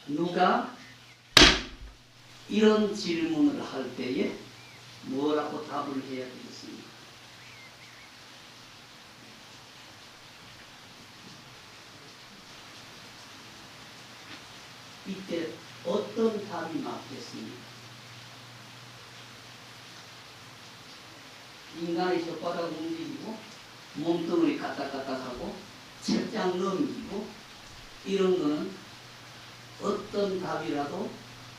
누가 이런 질문을 할 때에 뭐라고 답을 해야 되겠습니까? 이때 어떤 답이 맞겠습니까? 인간의 혓바닥 움직이고 몸뚱어리 까딱까딱하고 책장 넘기고 이런 거는 어떤 답이라도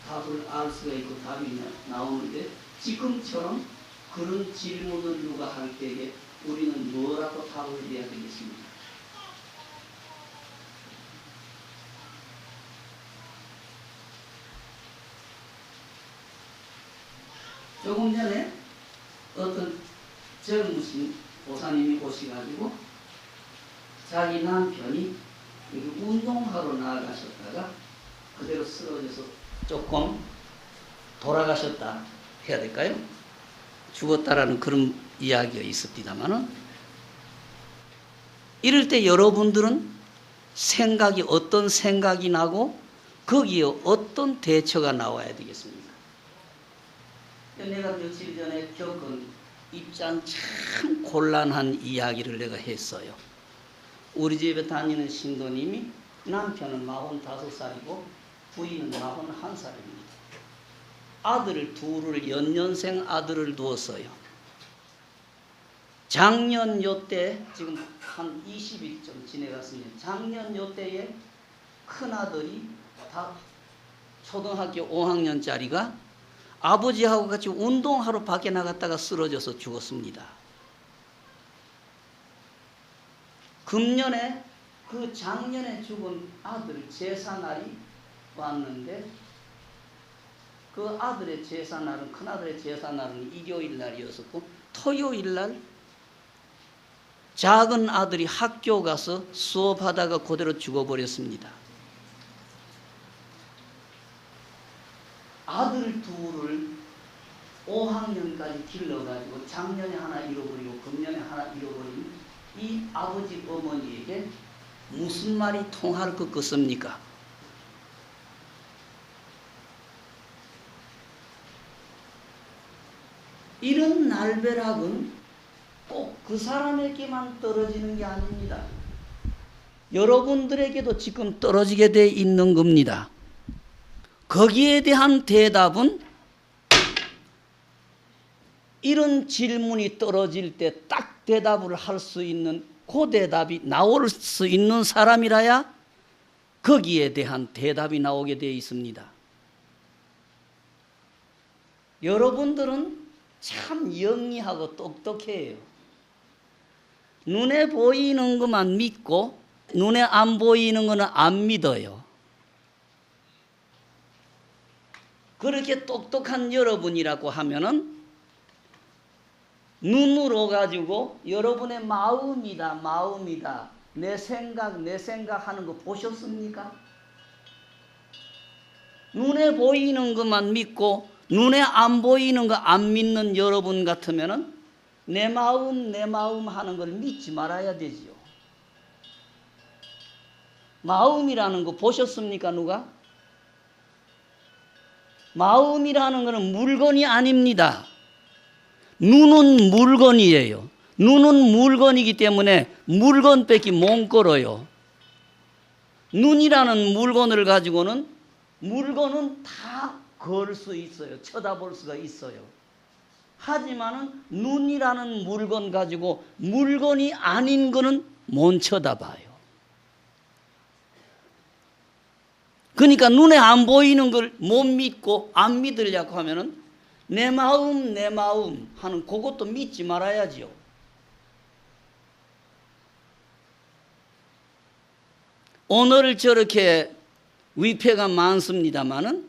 답을 알 수가 있고 답이 나오는데 지금처럼 그런 질문을 누가 할 때에 우리는 뭐라고 답을 해야 되겠습니까? 조금 전에 어떤 젊으신 보사님이 오셔가지고 자기 남편이 운동하러 나가셨다가 그대로 쓰러져서 조금 돌아가셨다 해야 될까요? 죽었다라는 그런 이야기가 있습니다만은 이럴 때 여러분들은 생각이 어떤 생각이 나고 거기에 어떤 대처가 나와야 되겠습니까? 내가 며칠 전에 겪은 입장 참 곤란한 이야기를 내가 했어요. 우리 집에 다니는 신도님이 남편은 45살이고 부인은 41살입니다. 아들을 둘을 연년생 아들을 두었어요. 작년 요때 지금 한 20일쯤 지내갔습니다. 작년 요때에 큰아들이 다 초등학교 5학년짜리가 아버지하고 같이 운동하러 밖에 나갔다가 쓰러져서 죽었습니다. 금년에 그 작년에 죽은 아들 제사날이 왔는데 그 아들의 제사날은 큰아들의 제사날은 일요일 날이었었고 토요일 날 작은 아들이 학교 가서 수업하다가 그대로 죽어버렸습니다. 아들 둘을 5학년까지 길러가지고 작년에 하나 잃어버리고 금년에 하나 잃어버린 이 아버지 어머니에게 무슨 말이 통할 것 같습니까? 이런 날벼락은 꼭 그 사람에게만 떨어지는 게 아닙니다. 여러분들에게도 지금 떨어지게 돼 있는 겁니다. 거기에 대한 대답은 이런 질문이 떨어질 때 딱 대답을 할 수 있는 그 대답이 나올 수 있는 사람이라야 거기에 대한 대답이 나오게 되어 있습니다. 여러분들은 참 영리하고 똑똑해요. 눈에 보이는 것만 믿고 눈에 안 보이는 것은 안 믿어요. 그렇게 똑똑한 여러분이라고 하면은 눈으로 가지고 여러분의 마음이다 내 생각 하는 거 보셨습니까? 눈에 보이는 것만 믿고 눈에 안 보이는 거 안 믿는 여러분 같으면은 내 마음 하는 걸 믿지 말아야 되지요. 마음이라는 거 보셨습니까, 누가? 마음이라는 것은 물건이 아닙니다. 눈은 물건이에요. 눈은 물건이기 때문에 물건밖에 못 걸어요. 눈이라는 물건을 가지고는 물건은 다 걸 수 있어요. 쳐다볼 수가 있어요. 하지만은 눈이라는 물건 가지고 물건이 아닌 거는 못 쳐다봐요. 그러니까 눈에 안 보이는 걸 못 믿고 안 믿으려고 하면은 내 마음 하는 그것도 믿지 말아야지요. 오늘 저렇게 위패가 많습니다마는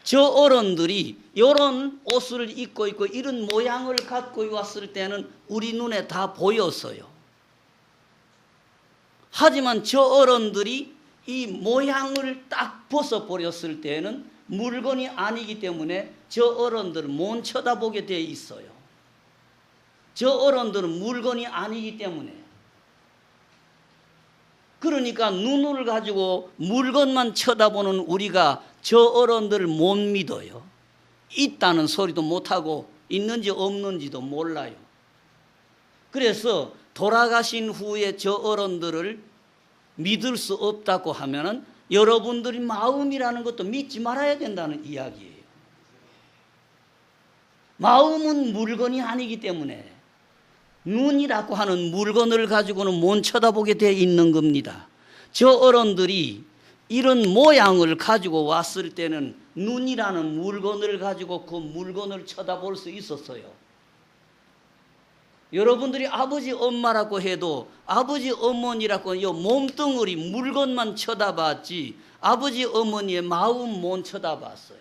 저 어른들이 이런 옷을 입고 있고 이런 모양을 갖고 왔을 때는 우리 눈에 다 보였어요. 하지만 저 어른들이 이 모양을 딱 벗어버렸을 때는 물건이 아니기 때문에 저 어른들은 못 쳐다보게 돼 있어요. 저 어른들은 물건이 아니기 때문에. 그러니까 눈을 가지고 물건만 쳐다보는 우리가 저 어른들을 못 믿어요. 있다는 소리도 못하고 있는지 없는지도 몰라요. 그래서 돌아가신 후에 저 어른들을 믿을 수 없다고 하면은 여러분들이 마음이라는 것도 믿지 말아야 된다는 이야기예요. 마음은 물건이 아니기 때문에 눈이라고 하는 물건을 가지고는 못 쳐다보게 돼 있는 겁니다. 저 어른들이 이런 모양을 가지고 왔을 때는 눈이라는 물건을 가지고 그 물건을 쳐다볼 수 있었어요. 여러분들이 아버지 엄마라고 해도 아버지 어머니라고 이 몸뚱어리 물건만 쳐다봤지 아버지 어머니의 마음 못 쳐다봤어요.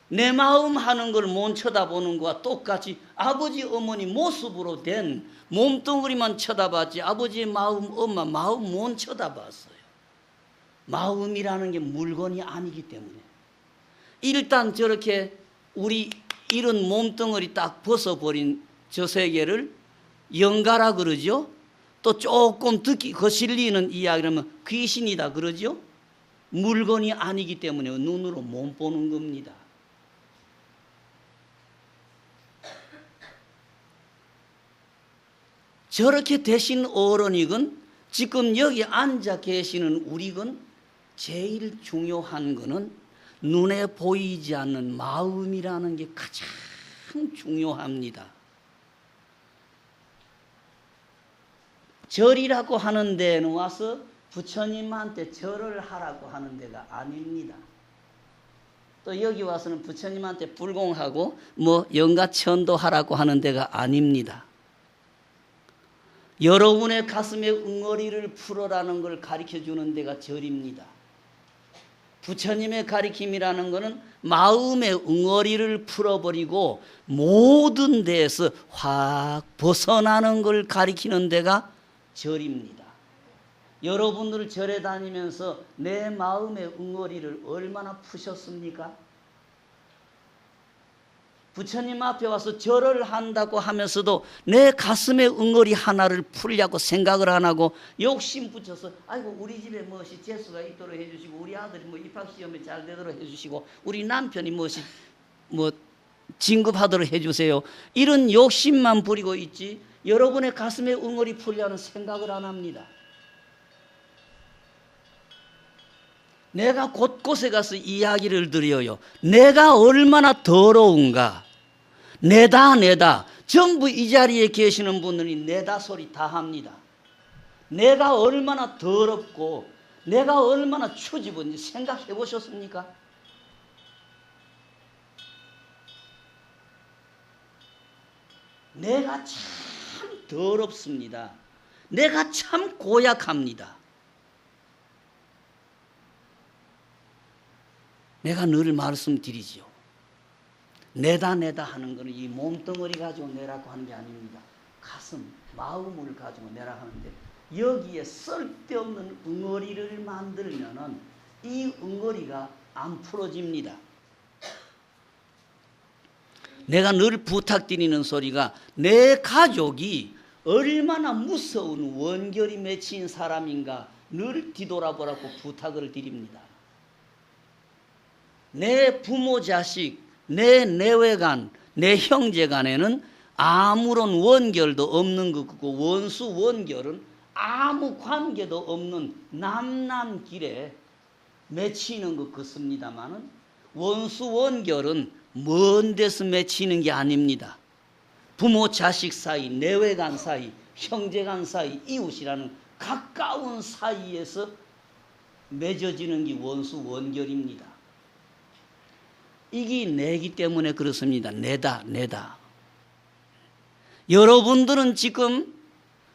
내 마음 하는 걸 못 쳐다보는 것과 똑같이 아버지 어머니 모습으로 된 몸뚱어리만 쳐다봤지 아버지의 마음 엄마 마음 못 쳐다봤어요. 마음이라는 게 물건이 아니기 때문에 일단 저렇게 우리 이런 몸뚱어리 딱 벗어버린 저 세계를 영가라 그러죠. 또 조금 듣기 거슬리는 이야기라면 귀신이다 그러죠. 물건이 아니기 때문에 눈으로 못 보는 겁니다. 저렇게 되신 어른이건 지금 여기 앉아 계시는 우리건 제일 중요한 거는 눈에 보이지 않는 마음이라는 게 가장 중요합니다. 절이라고 하는 데는 와서 부처님한테 절을 하라고 하는 데가 아닙니다. 또 여기 와서는 부처님한테 불공하고 영가천도 하라고 하는 데가 아닙니다. 여러분의 가슴에 응어리를 풀어라는 걸 가르쳐주는 데가 절입니다. 부처님의 가르침이라는 것은 마음의 응어리를 풀어버리고 모든 데에서 확 벗어나는 걸 가르치는 데가 절입니다. 여러분들 절에 다니면서 내 마음의 응어리를 얼마나 푸셨습니까? 부처님 앞에 와서 절을 한다고 하면서도 내 가슴의 응어리 하나를 풀려고 생각을 안 하고 욕심 붙여서 아이고 우리 집에 무엇이 재수가 있도록 해주시고 우리 아들이 입학시험에 잘 되도록 해주시고 우리 남편이 무엇이 진급하도록 해주세요. 이런 욕심만 부리고 있지 여러분의 가슴에 응어리 풀려는 생각을 안 합니다. 내가 곳곳에 가서 이야기를 드려요. 내가 얼마나 더러운가. 내다 전부 이 자리에 계시는 분들이 내다 소리 다 합니다. 내가 얼마나 더럽고 내가 얼마나 추집은지 생각해 보셨습니까? 내가 참 더럽습니다. 내가 참 고약합니다. 내가 늘 말씀드리지요. 내다 하는 것은 이 몸뚱어리 가지고 내라고 하는 게 아닙니다. 가슴, 마음을 가지고 내라 하는데 여기에 쓸데없는 응어리를 만들면은 이 응어리가 안 풀어집니다. 내가 늘 부탁드리는 소리가 내 가족이 얼마나 무서운 원결이 맺힌 사람인가 늘 뒤돌아보라고 부탁을 드립니다. 내 부모 자식, 내 내외간, 내 형제간에는 아무런 원결도 없는 것 같고 원수 원결은 아무 관계도 없는 남남길에 맺히는 것 같습니다마는 원수 원결은 먼 데서 맺히는 게 아닙니다. 부모 자식 사이, 내외간 사이, 형제간 사이, 이웃이라는 가까운 사이에서 맺어지는 게 원수 원결입니다. 이게 내기 때문에 그렇습니다. 내다. 여러분들은 지금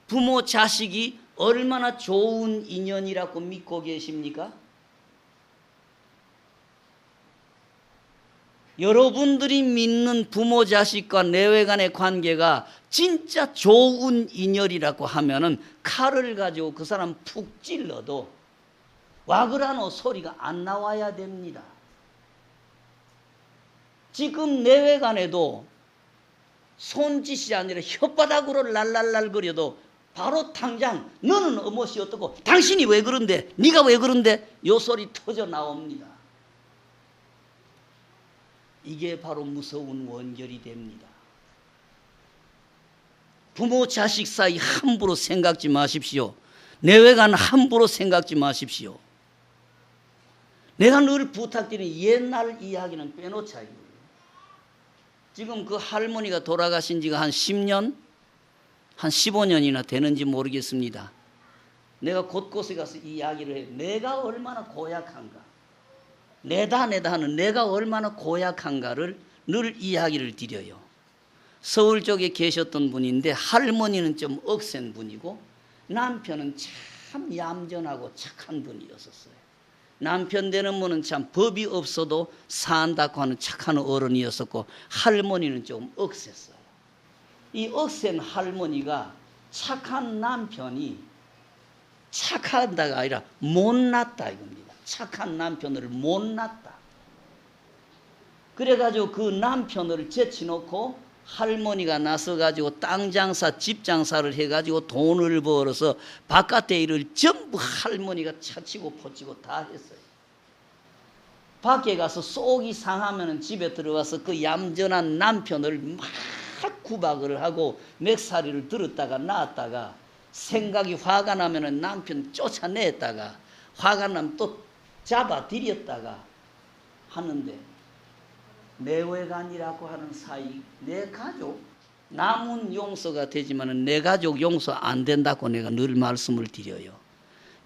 부모 자식이 얼마나 좋은 인연이라고 믿고 계십니까? 여러분들이 믿는 부모 자식과 내외간의 관계가 진짜 좋은 인연이라고 하면은 칼을 가지고 그 사람 푹 찔러도 와그라노 소리가 안 나와야 됩니다. 지금 내외간에도 손짓이 아니라 혓바닥으로 랄랄랄 거려도 바로 당장 너는 어머시 어떻고 당신이 왜 그런데 네가 왜 그런데 요 소리 터져 나옵니다. 이게 바로 무서운 원결이 됩니다. 부모 자식 사이 함부로 생각지 마십시오. 내외간 함부로 생각지 마십시오. 내가 늘 부탁드리는 옛날 이야기는 빼놓자 이거예요. 지금 그 할머니가 돌아가신 지가 한 10년, 한 15년이나 되는지 모르겠습니다. 내가 곳곳에 가서 이 이야기를 해요. 내가 얼마나 고약한가. 내다 하는 내가 얼마나 고약한가를 늘 이야기를 드려요. 서울 쪽에 계셨던 분인데 할머니는 좀 억센 분이고 남편은 참 얌전하고 착한 분이었었어요. 남편 되는 분은 참 법이 없어도 산다고 하는 착한 어른이었었고 할머니는 좀 억셌어요. 이 억센 할머니가 착한 남편이 착하다가 아니라 못났다 이겁니다. 착한 남편을 못났다. 그래가지고 그 남편을 제치놓고 할머니가 나서가지고 땅 장사, 집 장사를 해가지고 돈을 벌어서 바깥의 일을 전부 할머니가 차치고 포치고 다 했어요. 밖에 가서 속이 상하면 집에 들어와서 그 얌전한 남편을 막 구박을 하고 맥살이를 들었다가 놨다가 생각이 화가 나면 남편 쫓아냈다가 화가 나면 또 잡아들였다가 하는데 내외간이라고 하는 사이 내 가족 남은 용서가 되지만 내 가족 용서 안 된다고 내가 늘 말씀을 드려요.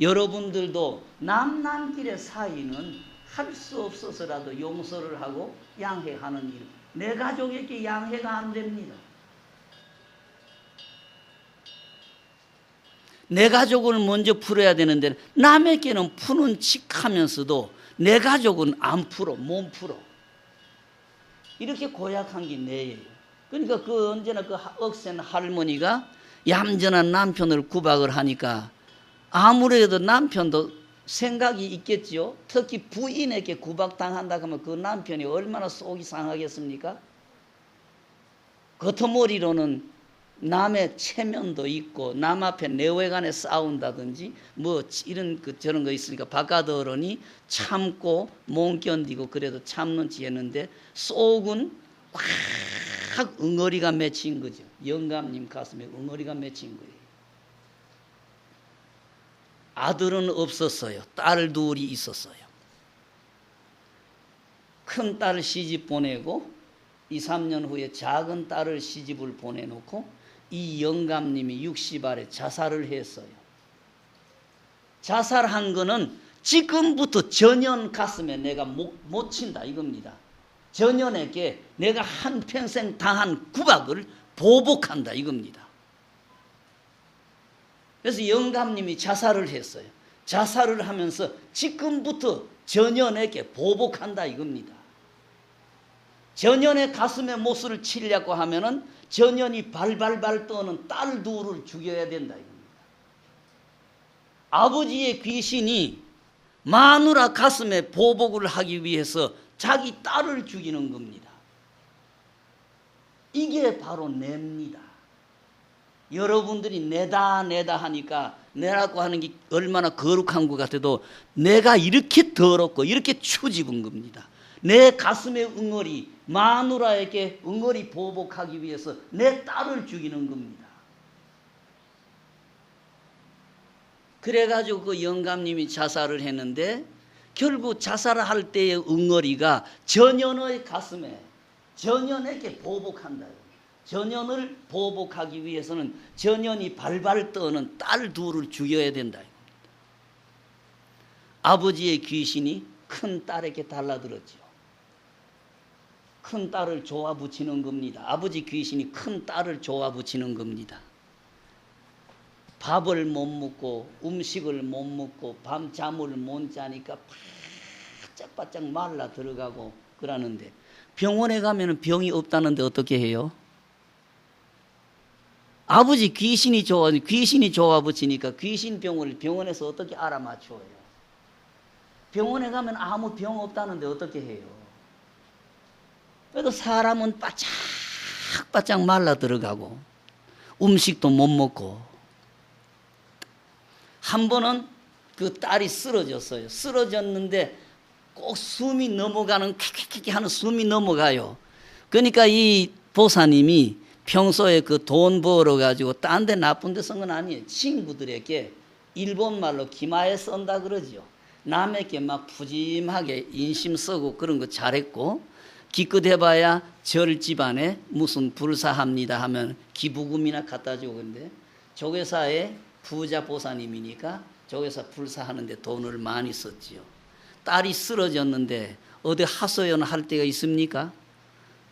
여러분들도 남남길의 사이는 할 수 없어서라도 용서를 하고 양해하는 일, 내 가족에게 양해가 안 됩니다. 내 가족을 먼저 풀어야 되는데 남에게는 푸는 척 하면서도 내 가족은 안 풀어, 못 풀어. 이렇게 고약한 게 내예요. 그러니까 그 언제나 그 억센 할머니가 얌전한 남편을 구박을 하니까 아무래도 남편도 생각이 있겠지요. 특히 부인에게 구박당한다 하면 그 남편이 얼마나 속이 상하겠습니까? 겉머리로는 남의 체면도 있고 남 앞에 내외간에 싸운다든지 뭐 이런 저런 거 있으니까 바깥 어른이 참고 못 견디고 그래도 참는지 했는데 속은 확 응어리가 맺힌 거죠. 영감님 가슴에 응어리가 맺힌 거예요. 아들은 없었어요. 딸 둘이 있었어요. 큰 딸을 시집 보내고 2, 3년 후에 작은 딸을 시집을 보내놓고 이 영감님이 60알에 자살을 했어요. 자살한 거는 지금부터 전현 가슴에 내가 못 친다 이겁니다. 전현에게 내가 한평생 당한 구박을 보복한다 이겁니다. 그래서 영감님이 자살을 했어요. 자살을 하면서 지금부터 전현에게 보복한다 이겁니다. 전현의 가슴에 못을 치려고 하면은 전현이 발발발 떠는 딸 둘을 죽여야 된다 이겁니다. 아버지의 귀신이 마누라 가슴에 보복을 하기 위해서 자기 딸을 죽이는 겁니다. 이게 바로 내입니다. 여러분들이 내다 하니까 내라고 하는 게 얼마나 거룩한 것 같아도 내가 이렇게 더럽고 이렇게 추집은 겁니다. 내 가슴의 응어리, 마누라에게 응어리 보복하기 위해서 내 딸을 죽이는 겁니다. 그래가지고 그 영감님이 자살을 했는데 결국 자살할 때의 응어리가 전현의 가슴에 전현에게 보복한다. 전연을 보복하기 위해서는 전연이 발발 떠는 딸 둘을 죽여야 된다. 아버지의 귀신이 큰 딸에게 달라들었죠. 큰 딸을 좋아붙이는 겁니다. 아버지 귀신이 큰 딸을 좋아붙이는 겁니다. 밥을 못 먹고 음식을 못 먹고 밤잠을 못 자니까 바짝바짝 말라 들어가고 그러는데 병원에 가면 병이 없다는데 어떻게 해요? 아버지 귀신이 좋아붙이니까 귀신병을 병원에서 어떻게 알아맞혀요? 병원에 가면 아무 병 없다는데 어떻게 해요? 그래도 사람은 바짝바짝 말라 들어가고 음식도 못 먹고. 한 번은 그 딸이 쓰러졌어요. 쓰러졌는데 꼭 숨이 넘어가는 킥킥킥 하는 숨이 넘어가요. 그러니까 이 보사님이 평소에 그 돈 벌어 가지고 딴 데 나쁜 데 쓴 건 아니에요. 친구들에게 일본 말로 기마에 쓴다 그러죠. 남에게 막 푸짐하게 인심 쓰고 그런 거 잘했고, 기껏 해봐야 절 집안에 무슨 불사합니다 하면 기부금이나 갖다 주고. 근데 조계사에 부자 보사님이니까 조계사 불사하는데 돈을 많이 썼지요. 딸이 쓰러졌는데 어디 하소연 할 때가 있습니까?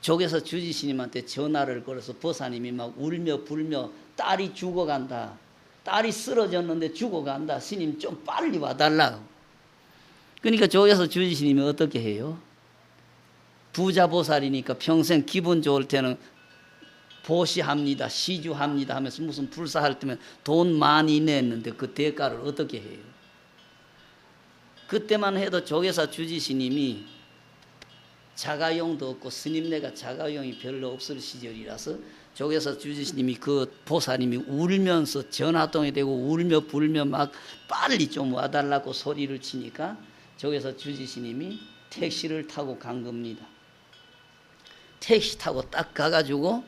조계사 주지스님한테 전화를 걸어서 보사님이 막 울며 불며 딸이 죽어간다. 딸이 쓰러졌는데 죽어간다. 스님 좀 빨리 와달라고. 그러니까 조계사 주지스님이 어떻게 해요? 부자 보살이니까 평생 기분 좋을 때는 보시합니다, 시주합니다 하면서 무슨 불사할 때면 돈 많이 냈는데 그 대가를 어떻게 해요? 그때만 해도 조계사 주지스님이 자가용도 없고 스님네가 자가용이 별로 없을 시절이라서 조계사 주지스님이 그 보살님이 울면서 전화통이 되고 울며 불며 막 빨리 좀 와달라고 소리를 치니까 조계사 주지스님이 택시를 타고 간 겁니다. 택시 타고 딱 가가지고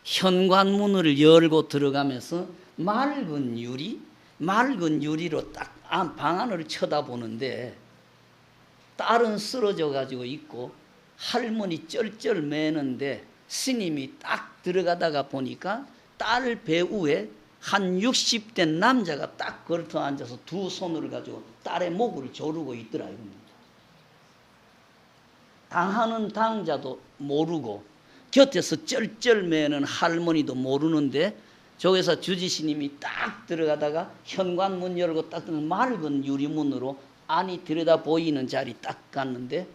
현관문을 열고 들어가면서 맑은 유리로 딱 방 안을 쳐다보는데 딸은 쓰러져 가지고 있고 할머니 쩔쩔 매는데 스님이 딱 들어가다가 보니까 딸 배우에 한 60대 남자가 딱 걸터 앉아서 두 손을 가지고 딸의 목을 조르고 있더라 이겁니다. 당하는 당자도 모르고 곁에서 쩔쩔 매는 할머니도 모르는데 조계사 주지스님이 딱 들어가다가 현관문 열고 딱 맑은 유리문으로 안이 들여다 보이는 자리 딱 갔는데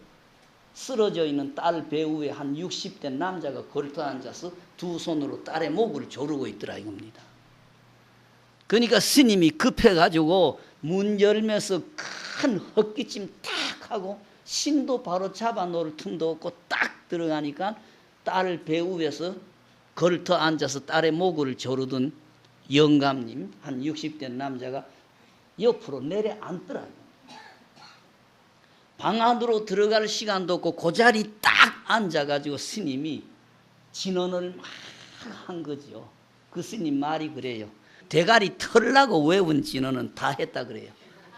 쓰러져 있는 딸 배우에 한 60대 남자가 걸터 앉아서 두 손으로 딸의 목을 조르고 있더라 이겁니다. 그러니까 스님이 급해가지고 문 열면서 큰 헛기침 탁 하고 신도 바로 잡아 놓을 틈도 없고 딱 들어가니까 딸 배우에서 걸터 앉아서 딸의 목을 조르던 영감님 한 60대 남자가 옆으로 내려앉더라고요. 방 안으로 들어갈 시간도 없고 그 자리 딱 앉아가지고 스님이 진언을 막 한 거죠. 그 스님 말이 그래요. 대가리 털라고 외운 진언은 다 했다 그래요.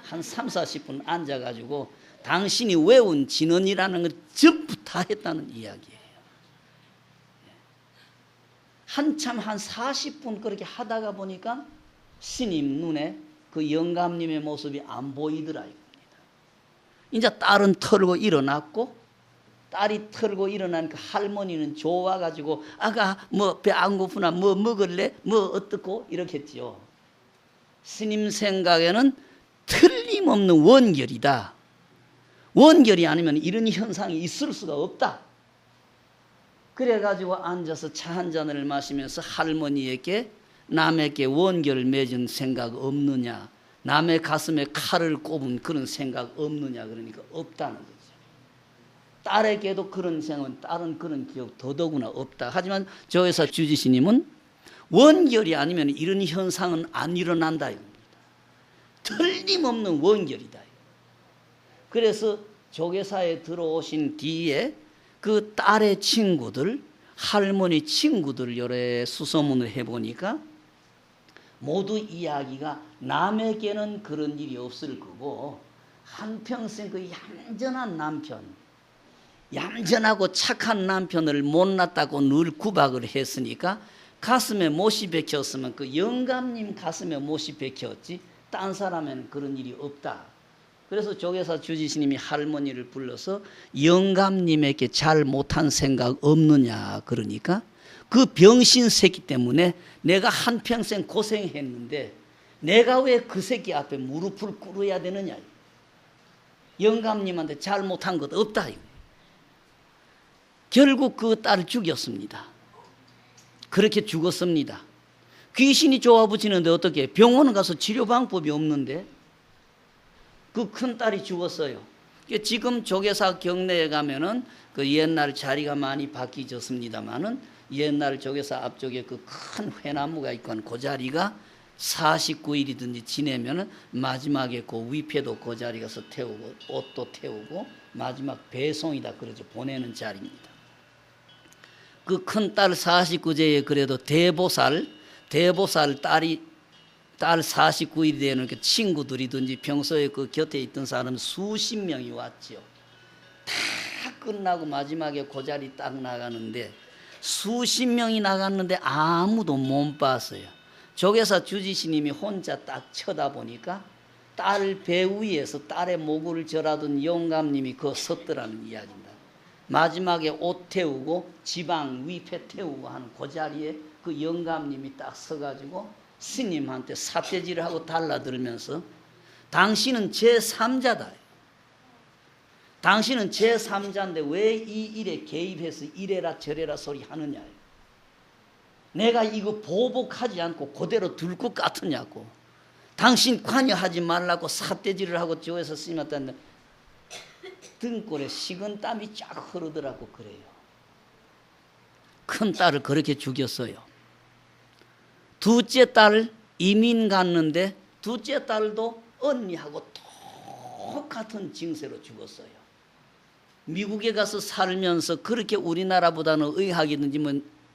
한 3, 40분 앉아가지고 당신이 외운 진언이라는 걸 전부 다 했다는 이야기예요. 한참 한 40분 그렇게 하다가 보니까 스님 눈에 그 영감님의 모습이 안 보이더라 이겁니다. 이제 딸은 털고 일어났고 딸이 털고 일어나니까 할머니는 좋아가지고 아가 뭐 배 안 고프나 뭐 먹을래? 뭐 어떻고? 이렇게 했지요. 스님 생각에는 틀림없는 원결이다. 원결이 아니면 이런 현상이 있을 수가 없다. 그래가지고 앉아서 차 한 잔을 마시면서 할머니에게 남에게 원결을 맺은 생각 없느냐, 남의 가슴에 칼을 꼽은 그런 생각 없느냐 그러니까 없다는 거죠. 딸에게도 그런 생각은 딸은 그런 기억 더더구나 없다. 하지만 조계사 주지스님은 원결이 아니면 이런 현상은 안 일어난다 이겁니다. 틀림없는 원결이다. 그래서 조계사에 들어오신 뒤에 그 딸의 친구들, 할머니 친구들 여러 수소문을 해보니까 모두 이야기가 남에게는 그런 일이 없을 거고 한평생 그 얌전한 남편, 얌전하고 착한 남편을 못났다고 늘 구박을 했으니까 가슴에 못이 박혔으면 그 영감님 가슴에 못이 박혔지 딴 사람에는 그런 일이 없다. 그래서 조계사 주지스님이 할머니를 불러서 영감님에게 잘 못한 생각 없느냐 그러니까 그 병신 새끼 때문에 내가 한평생 고생했는데 내가 왜 그 새끼 앞에 무릎을 꿇어야 되느냐. 영감님한테 잘 못한 것 없다. 결국 그 딸을 죽였습니다. 그렇게 죽었습니다. 귀신이 좋아붙이는데 어떻게 병원 가서 치료 방법이 없는데 그 큰 딸이 죽었어요. 지금 조계사 경내에 가면은 그 옛날 자리가 많이 바뀌졌습니다만은 옛날 조계사 앞쪽에 그 큰 회나무가 있고 그 자리가 49일이든지 지내면은 마지막에 그 위패도 그 자리 가서 태우고 옷도 태우고 마지막 배송이다 그러죠. 보내는 자리입니다. 그 큰 딸 49제에 그래도 대보살 딸 49일이 되는 그 친구들이든지 평소에 그 곁에 있던 사람 수십 명이 왔죠. 다 끝나고 마지막에 그 자리 딱 나가는데 수십 명이 나갔는데 아무도 못 봤어요. 조계사 주지스님이 혼자 딱 쳐다보니까 딸 배 위에서 딸의 모구를 절하던 영감님이 그 섰더라는 이야기입니다. 마지막에 옷 태우고 지방 위패 태우고 하는 그 자리에 그 영감님이 딱 서가지고 스님한테 삿대질을 하고 달라들으면서 당신은 제3자다. 당신은 제3자인데 왜 이 일에 개입해서 이래라 저래라 소리 하느냐. 내가 이거 보복하지 않고 그대로 둘 것 같으냐고. 당신 관여하지 말라고 삿대질을 하고 조에서 스님한테 했는데 등골에 식은 땀이 쫙 흐르더라고 그래요. 큰 딸을 그렇게 죽였어요. 둘째 딸 이민 갔는데 둘째 딸도 언니하고 똑같은 징세로 죽었어요. 미국에 가서 살면서 그렇게 우리나라보다는 의학이든지 뭐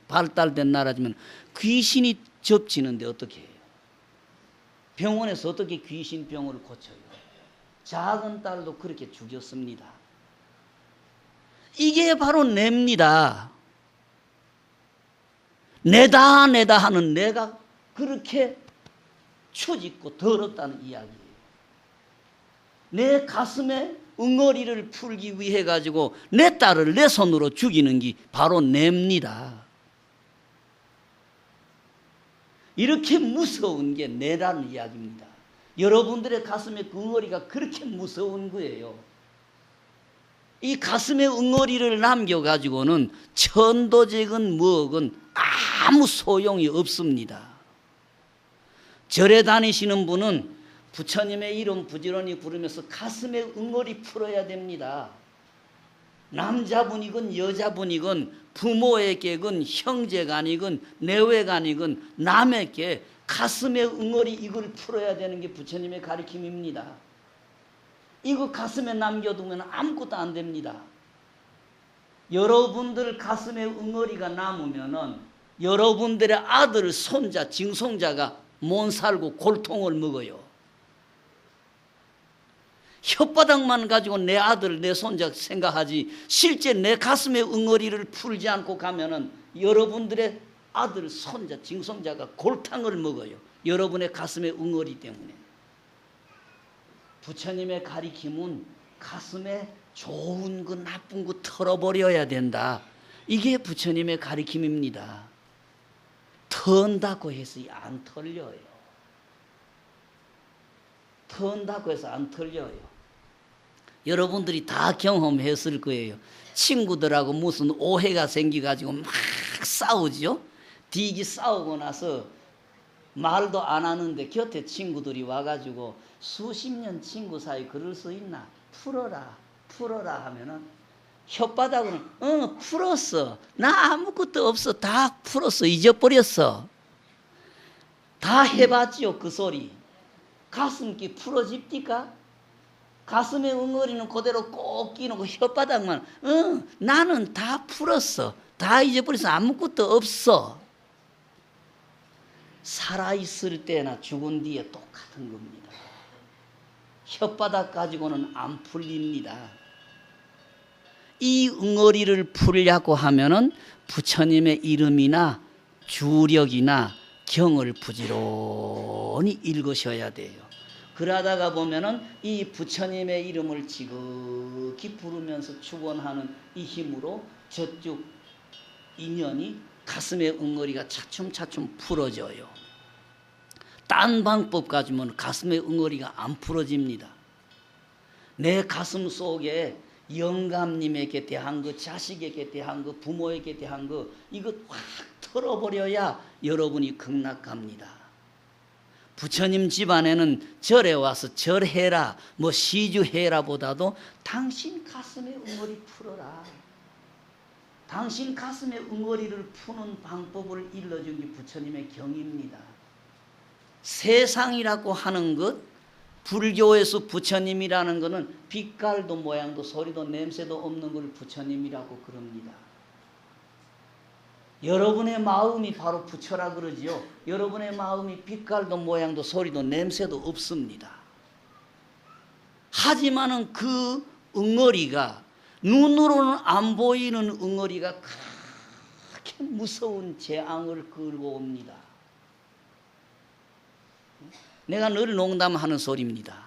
발달된 나라지만 귀신이 접지는데 어떻게 해요? 병원에서 어떻게 귀신병을 고쳐요? 작은 딸도 그렇게 죽였습니다. 이게 바로 냅니다. 내다 하는 내가 그렇게 처짓고 더럽다는 이야기예요. 내 가슴에 응어리를 풀기 위해 가지고 내 딸을 내 손으로 죽이는 게 바로 냅니다. 이렇게 무서운 게 내라는 이야기입니다. 여러분들의 가슴에 그 응어리가 그렇게 무서운 거예요. 이 가슴에 응어리를 남겨가지고는 천도적인 무엇은 아무 소용이 없습니다. 절에 다니시는 분은 부처님의 이름 부지런히 부르면서 가슴에 응어리 풀어야 됩니다. 남자분이건 여자분이건 부모에게건 형제간이건 내외간이건 남에게 가슴에 응어리 이걸 풀어야 되는 게 부처님의 가르침입니다. 이거 가슴에 남겨두면 아무것도 안 됩니다. 여러분들 가슴에 응어리가 남으면은 여러분들의 아들, 손자, 증손자가 못 살고 골통을 먹어요. 혓바닥만 가지고 내 아들, 내 손자 생각하지 실제 내 가슴에 응어리를 풀지 않고 가면은 여러분들의 아들, 손자, 증손자가 골탕을 먹어요. 여러분의 가슴에 응어리 때문에. 부처님의 가리킴은 가슴에 좋은 거 나쁜 거 털어버려야 된다. 이게 부처님의 가리킴입니다. 턴다고 해서 안 털려요. 턴다고 해서 안 털려요. 여러분들이 다 경험했을 거예요. 친구들하고 무슨 오해가 생겨가지고 막 싸우죠. 뒤기 싸우고 나서 말도 안 하는데 곁에 친구들이 와가지고 수십 년 친구 사이 그럴 수 있나? 풀어라 하면은 혓바닥으로는 풀었어. 나 아무것도 없어. 다 풀었어. 잊어버렸어. 다 해봤지요 그 소리. 가슴기 풀어집니까? 가슴에 응어리는 그대로 꼭 끼놓고 혓바닥만 나는 다 풀었어. 다 잊어버려서 아무것도 없어. 살아있을 때나 죽은 뒤에 똑같은 겁니다. 혓바닥 가지고는 안 풀립니다. 이 응어리를 풀려고 하면은 부처님의 이름이나 주력이나 경을 부지런히 읽으셔야 돼요. 그러다가 보면은 이 부처님의 이름을 지극히 부르면서 축원하는 이 힘으로 저쪽 인연이 가슴의 응어리가 차츰차츰 풀어져요. 딴 방법 가지면 가슴의 응어리가 안 풀어집니다. 내 가슴 속에 영감님에게 대한 거, 자식에게 대한 거, 부모에게 대한 거 이거 확 털어버려야 여러분이 극락갑니다. 부처님 집안에는 절에 와서 절해라, 뭐 시주해라 보다도 당신 가슴의 응어리 풀어라. 당신 가슴의 응어리를 푸는 방법을 일러준 게 부처님의 경입니다. 세상이라고 하는 것, 불교에서 부처님이라는 것은 빛깔도 모양도 소리도 냄새도 없는 걸 부처님이라고 그럽니다. 여러분의 마음이 바로 부처라 그러지요. 여러분의 마음이 빛깔도 모양도 소리도 냄새도 없습니다. 하지만은 그 응어리가 눈으로는 안 보이는 응어리가 그렇게 무서운 재앙을 끌고 옵니다. 내가 늘 농담하는 소리입니다.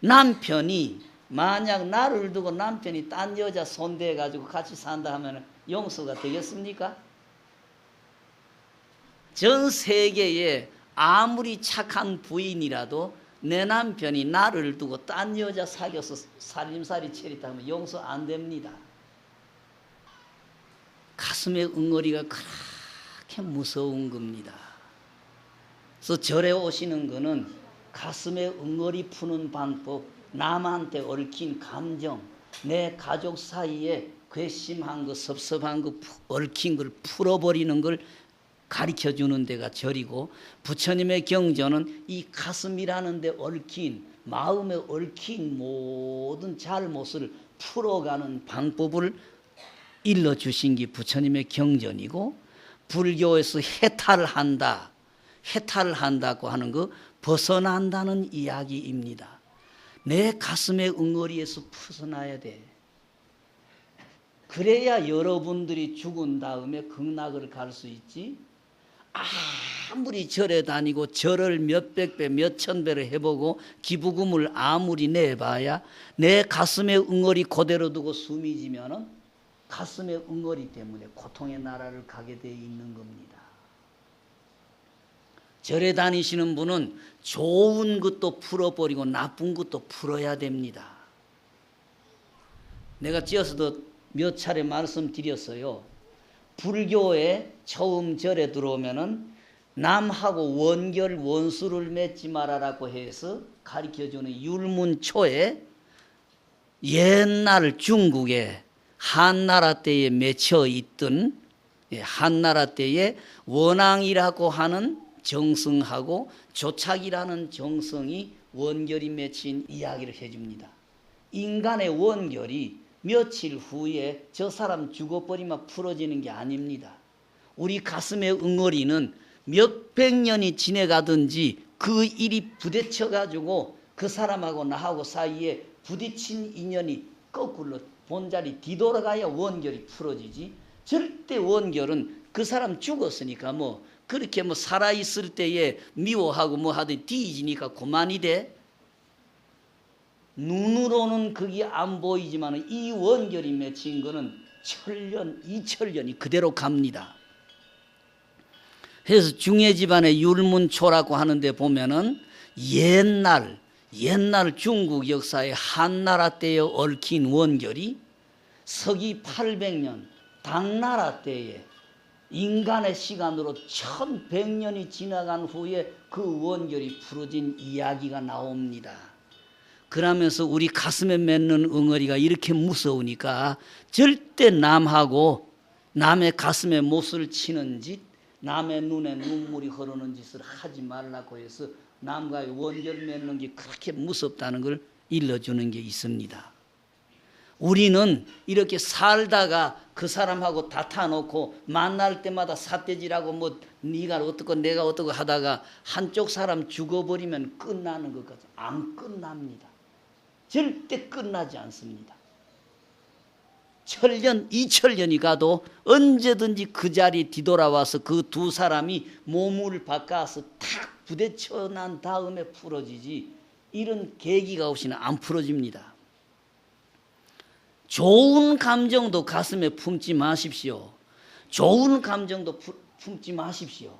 남편이 만약 나를 두고 남편이 딴 여자 손대가지고 같이 산다 하면 용서가 되겠습니까? 전 세계에 아무리 착한 부인이라도 내 남편이 나를 두고 딴 여자 사귀어서 살림살이 차리다 하면 용서 안 됩니다. 가슴의 응어리가 그렇게 무서운 겁니다. 그래서 절에 오시는 거는 가슴에 응어리 푸는 방법, 남한테 얽힌 감정, 내 가족 사이에 괘씸한 거, 섭섭한 거, 얽힌 걸 풀어버리는 걸 가르쳐 주는 데가 절이고, 부처님의 경전은 이 가슴이라는 데 얽힌, 마음에 얽힌 모든 잘못을 풀어가는 방법을 일러주신 게 부처님의 경전이고, 불교에서 해탈한다, 해탈을 한다고 하는 거 벗어난다는 이야기입니다. 내 가슴의 응어리에서 벗어나야 돼. 그래야 여러분들이 죽은 다음에 극락을 갈 수 있지. 아무리 절에 다니고 절을 몇백 배 몇천 배를 해보고 기부금을 아무리 내봐야 내 가슴의 응어리 그대로 두고 숨이 지면은 가슴의 응어리 때문에 고통의 나라를 가게 돼 있는 겁니다. 절에 다니시는 분은 좋은 것도 풀어버리고 나쁜 것도 풀어야 됩니다. 내가 찌어서도 몇 차례 말씀드렸어요. 불교에 처음 절에 들어오면은 남하고 원결 원수를 맺지 말아라고 해서 가르쳐주는 율문초에 옛날 중국에 한나라 때에 맺혀 있던 한나라 때에 원앙이라고 하는 정성하고 조착이라는 정성이 원결이 맺힌 이야기를 해줍니다. 인간의 원결이 며칠 후에 저 사람 죽어버리면 풀어지는 게 아닙니다. 우리 가슴의 응어리는 몇백 년이 지내가든지 그 일이 부딪혀가지고 그 사람하고 나하고 사이에 부딪힌 인연이 거꾸로 본자리 뒤돌아가야 원결이 풀어지지. 절대 원결은 그 사람 죽었으니까 뭐 그렇게 뭐 살아있을 때에 미워하고 뭐 하든 뒤지니까 그만이 돼. 눈으로는 그게 안 보이지만 이 원결이 맺힌 거는 천년, 2000년이 그대로 갑니다. 그래서 중해 집안의 율문초라고 하는데 보면은 옛날 중국 역사의 한나라 때에 얽힌 원결이 서기 800년 당나라 때에 인간의 시간으로 1100년이 지나간 후에 그 원결이 풀어진 이야기가 나옵니다. 그러면서 우리 가슴에 맺는 응어리가 이렇게 무서우니까 절대 남하고 남의 가슴에 못을 치는 짓, 남의 눈에 눈물이 흐르는 짓을 하지 말라고 해서 남과의 원결 맺는 게 그렇게 무섭다는 걸 일러주는 게 있습니다. 우리는 이렇게 살다가 그 사람하고 다퉈놓고 만날 때마다 삿대질하고 뭐 네가 어떻고 내가 어떻고 하다가 한쪽 사람 죽어버리면 끝나는 것 같아요. 안 끝납니다. 절대 끝나지 않습니다. 천년, 2000년이 가도 언제든지 그 자리에 뒤돌아와서 그 두 사람이 몸을 바꿔서 탁 부딪혀 난 다음에 풀어지지, 이런 계기가 없이는 안 풀어집니다. 좋은 감정도 가슴에 품지 마십시오. 좋은 감정도 품지 마십시오.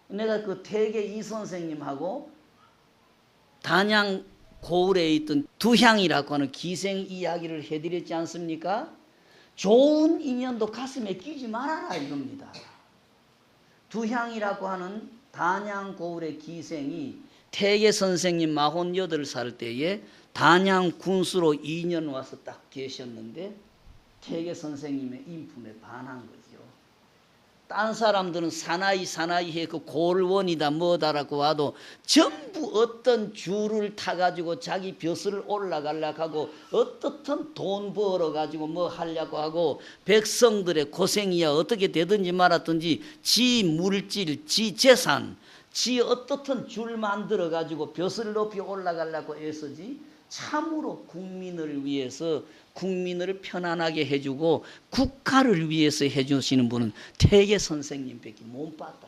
내가 그 태계 이 선생님하고 단양 고을에 있던 두향이라고 하는 기생 이야기를 해드렸지 않습니까? 좋은 인연도 가슴에 끼지 말아라 이겁니다. 두향이라고 하는 단양 고을의 기생이 태계 선생님 48살 때에 단양 군수로 2년 와서 딱 계셨는데 태계 선생님의 인품에 반한 거죠. 딴 사람들은 사나이 그 골원이다 뭐다라고 와도 전부 어떤 줄을 타가지고 자기 벼슬을 올라가려고 하고 어떻든 돈 벌어가지고 뭐 하려고 하고 백성들의 고생이야 어떻게 되든지 말았든지 지 물질, 지 재산, 지 어떻든 줄 만들어가지고 벼슬 높이 올라가려고 애쓰지 참으로 국민을 위해서 국민을 편안하게 해주고 국가를 위해서 해주시는 분은 태계 선생님밖에 못 봤다.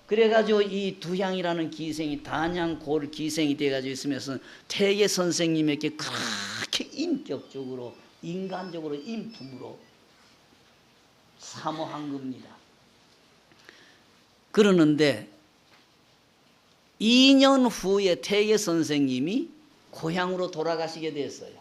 그래가지고 이 두향이라는 기생이 단양 고을 기생이 돼가지고 있으면서 태계 선생님에게 그렇게 인격적으로 인간적으로 인품으로 사모한 겁니다. 그러는데 2년 후에 태계 선생님이 고향으로 돌아가시게 됐어요.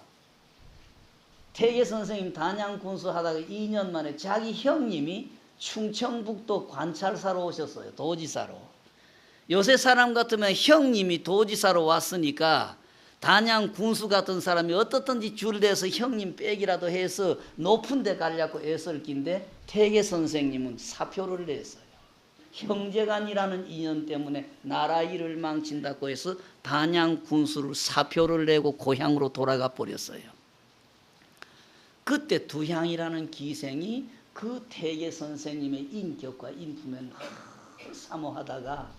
태계 선생님 단양 군수하다가 2년 만에 자기 형님이 충청북도 관찰사로 오셨어요. 도지사로. 요새 사람 같으면 형님이 도지사로 왔으니까 단양 군수 같은 사람이 어떻든지 줄대서 형님 빼기라도 해서 높은 데 가려고 애쓸 낀데 태계 선생님은 사표를 냈어요. 형제간이라는 인연 때문에 나라 일을 망친다고 해서 단양 군수를 사표를 내고 고향으로 돌아가 버렸어요. 그때 두향이라는 기생이 그 태계 선생님의 인격과 인품에 사모하다가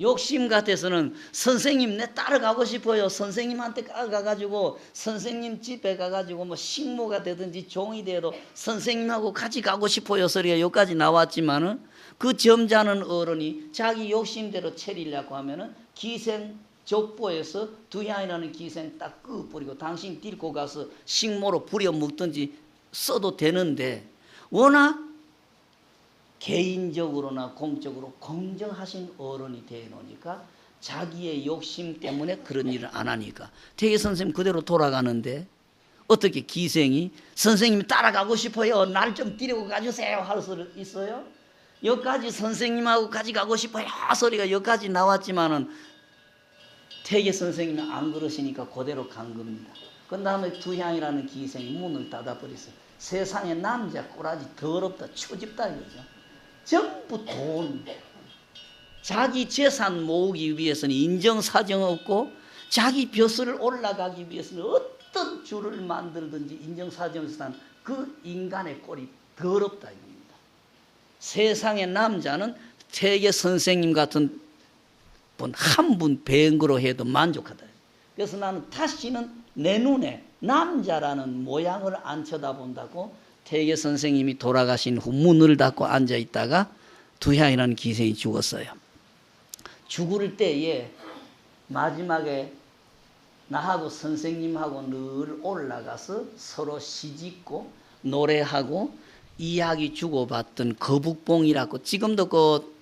욕심 같아서는 선생님 내 따라가고 싶어요. 선생님한테 가가지고 선생님 집에 가가지고 뭐 식모가 되든지 종이 되어도 선생님하고 같이 가고 싶어요. 소리가 여기까지 나왔지만은 그 점잖은 어른이 자기 욕심대로 차리려고 하면은 기생 족보에서 두향이라는 기생 딱 끄버리고 당신 딜고 가서 식모로 부려 먹든지 써도 되는데 워낙 개인적으로나 공적으로 공정하신 어른이 되어놓으니까 자기의 욕심 때문에 그런 일을 안 하니까 태계 선생님 그대로 돌아가는데 어떻게 기생이 선생님이 따라가고 싶어요. 날 좀 데리고 가주세요. 할 수 있어요? 여기까지 선생님하고 같이 가고 싶어요. 소리가 여기까지 나왔지만은 태계 선생님이 안 그러시니까 그대로 간 겁니다. 그 다음에 두향이라는 기생이 문을 닫아버렸어요. 세상에 남자 꼬라지 더럽다 추집다 이거죠. 전부 돈, 자기 재산 모으기 위해서는 인정사정 없고 자기 벼슬을 올라가기 위해서는 어떤 줄을 만들든지 인정사정에서 그 인간의 꼴이 더럽다 이겁니다. 세상의 남자는 태계 선생님 같은 분 한 분 뵌 거로 해도 만족하다. 그래서 나는 다시는 내 눈에 남자라는 모양을 안 쳐다본다고 태계 선생님이 돌아가신 후 문을 닫고 앉아있다가 두향이라는 기생이 죽었어요. 죽을 때에 마지막에 나하고 선생님하고 늘 올라가서 서로 시짓고 노래하고 이야기 주고받던 거북봉이라고 지금도 그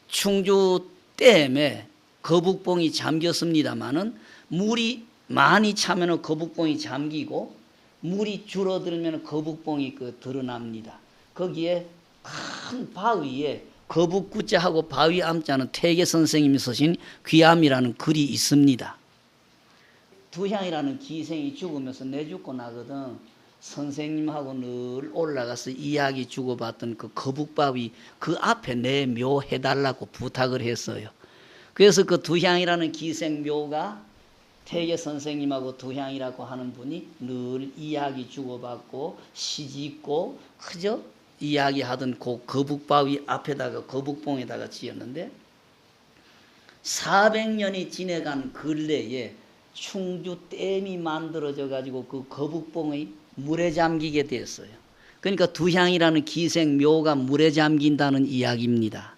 충주 댐에 거북봉이 잠겼습니다마는 물이 많이 차면 거북봉이 잠기고 물이 줄어들면 거북봉이 드러납니다. 거기에 큰 바위에 거북구자하고 바위 암자는 태계 선생님이 쓰신 귀암이라는 글이 있습니다. 두향이라는 기생이 죽으면서 내 죽고 나거든 선생님하고 늘 올라가서 이야기 주고받던 그 거북바위 그 앞에 내 묘 해달라고 부탁을 했어요. 그래서 그 두향이라는 기생 묘가 태계 선생님하고 두향이라고 하는 분이 늘 이야기 주고받고 시짓고 그저 이야기하던 그 거북바위 앞에다가 거북봉에다가 지었는데 400년이 지내간 근래에 충주 댐이 만들어져 가지고 그 거북봉의 물에 잠기게 됐어요. 그러니까 두향이라는 기생 묘가 물에 잠긴다는 이야기입니다.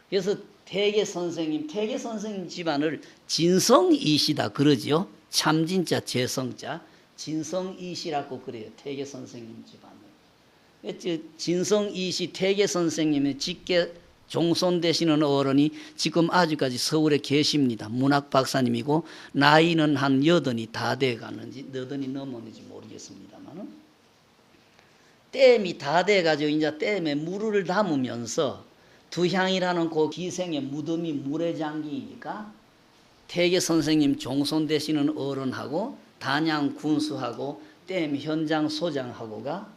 그래서 태계 선생님 집안을 진성이시다 그러죠. 참진자 재성자 진성이시라고 그래요. 태계 선생님 집안을. 진성이시 태계 선생님의 직계 종손되시는 어른이 지금 아직까지 서울에 계십니다. 문학 박사님이고 나이는 한 80이 다 돼가는지 80이 넘었는지 모르겠습니다만은 댐이 다 돼가지고 이제 댐에 물을 담으면서 두향이라는 그 기생의 무덤이 물에 잠기니까 태계 선생님 종손되시는 어른하고 단양 군수하고 댐 현장 소장하고가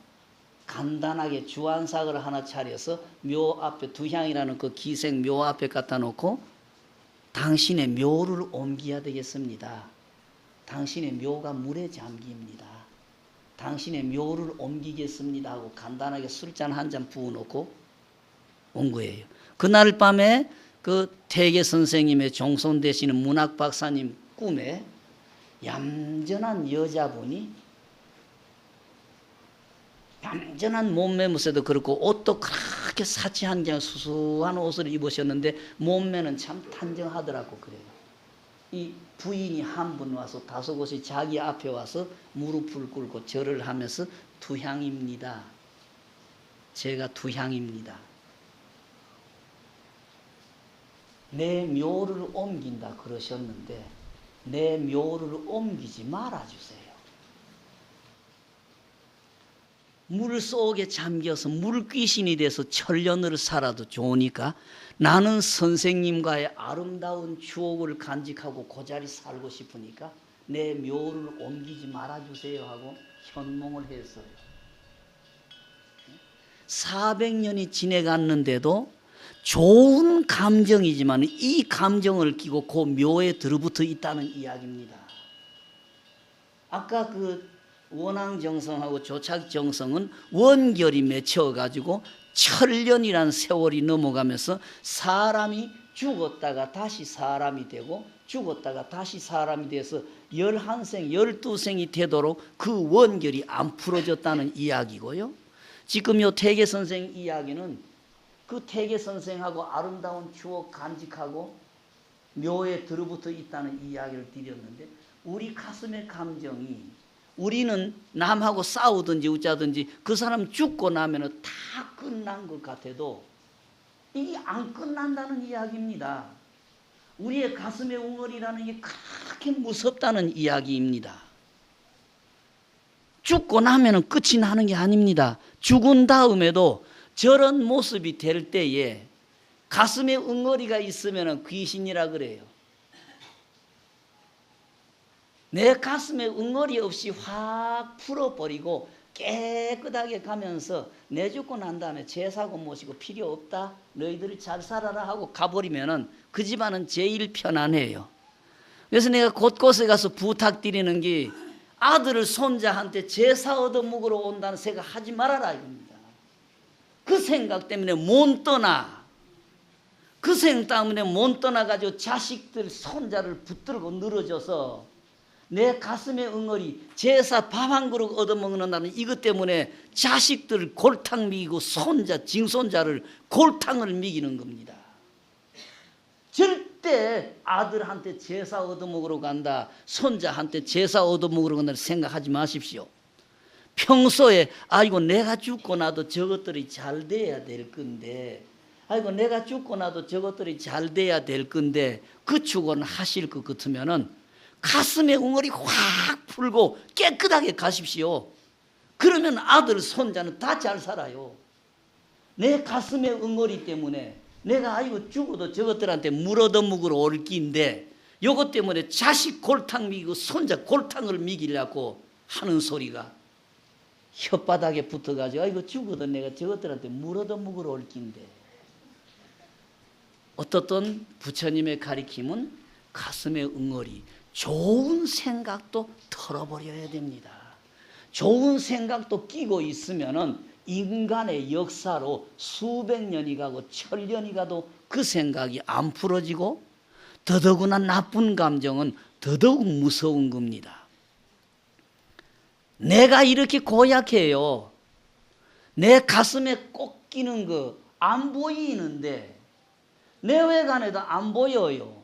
간단하게 주안삭을 하나 차려서 묘 앞에 두향이라는 그 기생 묘 앞에 갖다 놓고 당신의 묘를 옮겨야 되겠습니다. 당신의 묘가 물에 잠깁니다. 당신의 묘를 옮기겠습니다 하고 간단하게 술잔 한 잔 부어놓고 온 거예요. 그날 밤에 그 태계 선생님의 종손 되시는 문학 박사님 꿈에 얌전한 여자분이 얌전한 몸매무새도 그렇고 옷도 그렇게 사치한 게 수수한 옷을 입으셨는데 몸매는 참 단정하더라고 그래요. 이 부인이 한 분 와서 다소곳이 자기 앞에 와서 무릎을 꿇고 절을 하면서 두향입니다. 제가 두향입니다. 내 묘를 옮긴다 그러셨는데 내 묘를 옮기지 말아주세요. 물 속에 잠겨서 물귀신이 돼서 천년을 살아도 좋으니까 나는 선생님과의 아름다운 추억을 간직하고 그 자리 살고 싶으니까 내 묘를 옮기지 말아주세요 하고 현몽을 했어요. 400년이 지내갔는데도 좋은 감정이지만 이 감정을 끼고 그 묘에 들어붙어 있다는 이야기입니다. 아까 그 원앙정성하고 조착정성은 원결이 맺혀가지고 천년이란 세월이 넘어가면서 사람이 죽었다가 다시 사람이 되고 죽었다가 다시 사람이 돼서 11생, 12생이 되도록 그 원결이 안 풀어졌다는 이야기고요. 지금 요 태계 선생 이야기는 그 태계 선생하고 아름다운 추억 간직하고 묘에 들어붙어 있다는 이야기를 드렸는데 우리 가슴의 감정이 우리는 남하고 싸우든지 어쩌든지 그 사람 죽고 나면 다 끝난 것 같아도 이게 안 끝난다는 이야기입니다. 우리의 가슴의 웅얼이라는 게 그렇게 무섭다는 이야기입니다. 죽고 나면 끝이 나는 게 아닙니다. 죽은 다음에도 저런 모습이 될 때에 가슴에 웅얼이가 있으면 귀신이라 그래요. 내 가슴에 웅얼이 없이 확 풀어버리고 깨끗하게 가면서 내 죽고 난 다음에 제사고 모시고 필요 없다 너희들이 잘 살아라 하고 가버리면은 그 집안은 제일 편안해요. 그래서 내가 곳곳에 가서 부탁드리는 게 아들을 손자한테 제사 얻어먹으러 온다는 생각 하지 말아라 이겁니다. 그 생각 때문에 못 떠나. 그 생각 때문에 못 떠나가지고 자식들 손자를 붙들고 늘어져서 내 가슴의 웅얼이 제사 밥 한 그릇 얻어먹는다는 이것 때문에 자식들 골탕 먹이고 손자 징손자를 골탕을 먹이는 겁니다. 절대 아들한테 제사 얻어먹으러 간다 손자한테 제사 얻어먹으러 간다 생각하지 마십시오. 평소에 아이고 내가 죽고 나도 저것들이 잘 돼야 될 건데 아이고 내가 죽고 나도 저것들이 잘 돼야 될 건데 그 축원하실 것 같으면은 가슴의 웅얼이 확 풀고 깨끗하게 가십시오. 그러면 아들 손자는 다 잘 살아요. 내 가슴의 웅얼이 때문에 내가 아이고 죽어도 저것들한테 물 얻어먹으러 올 끼인데 요것 때문에 자식 골탕 먹이고 손자 골탕을 먹이려고 하는 소리가 혓바닥에 붙어가지고 아이고 죽어도 내가 저것들한테 물 얻어먹으러 올 끼인데 어떻든 부처님의 가리킴은 가슴의 웅얼이 좋은 생각도 털어버려야 됩니다. 좋은 생각도 끼고 있으면은 인간의 역사로 수백 년이 가고 천년이 가도 그 생각이 안 풀어지고 더더구나 나쁜 감정은 더더욱 무서운 겁니다. 내가 이렇게 고약해요. 내 가슴에 꼭 끼는 거 안 보이는데 내외관에도 안 보여요.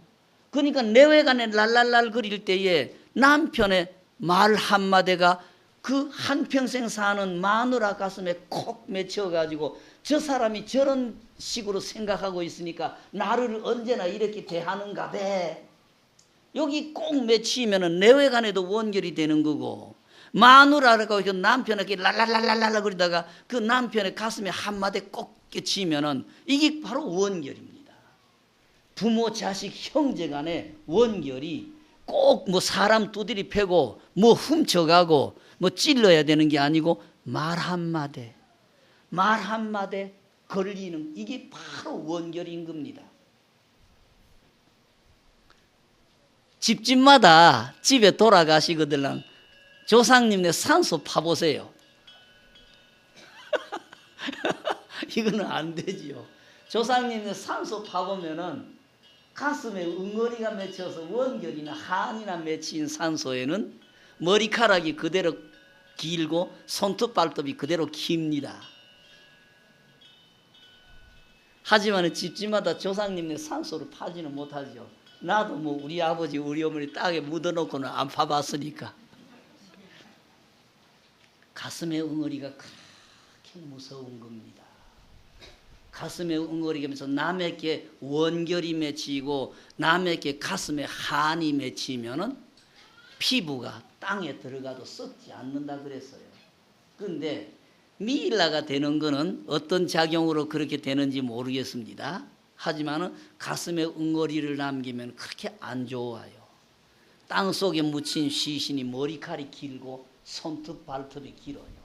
그러니까 내외관에 랄랄랄 거릴 때에 남편의 말 한마디가 그 한평생 사는 마누라 가슴에 콕 맺혀가지고 저 사람이 저런 식으로 생각하고 있으니까 나를 언제나 이렇게 대하는가 배. 여기 꼭 맺히면 내외관에도 원결이 되는 거고, 마누라라고 그 남편에게 랄랄랄랄라 그러다가 그 남편의 가슴에 한마디 꼭 끼치면은 이게 바로 원결입니다. 부모, 자식, 형제 간의 원결이 꼭 뭐 사람 두드리 패고 뭐 훔쳐가고 뭐 찔러야 되는 게 아니고 말 한마디 걸리는 이게 바로 원결인 겁니다. 집집마다 집에 돌아가시거든 조상님네 산소 파보세요. 이거는 안 되지요. 조상님네 산소 파보면은 가슴에 응어리가 맺혀서 원결이나 한이나 맺힌 산소에는 머리카락이 그대로 길고 손톱 발톱이 그대로 깁니다. 하지만 집집마다 조상님네 산소를 파지는 못하죠. 나도 뭐 우리 아버지 우리 어머니 땅에 묻어놓고는 안 파봤으니까. 가슴의 응어리가 그렇게 무서운 겁니다. 가슴에 응어리가 맺혀서 남에게 원결이 맺히고 남에게 가슴에 한이 맺히면은 피부가 땅에 들어가도 썩지 않는다 그랬어요. 그런데 미일라가 되는 거는 어떤 작용으로 그렇게 되는지 모르겠습니다. 하지만은 가슴에 응어리를 남기면 그렇게 안 좋아요. 땅 속에 묻힌 시신이 머리칼이 길고 손톱 발톱이 길어요.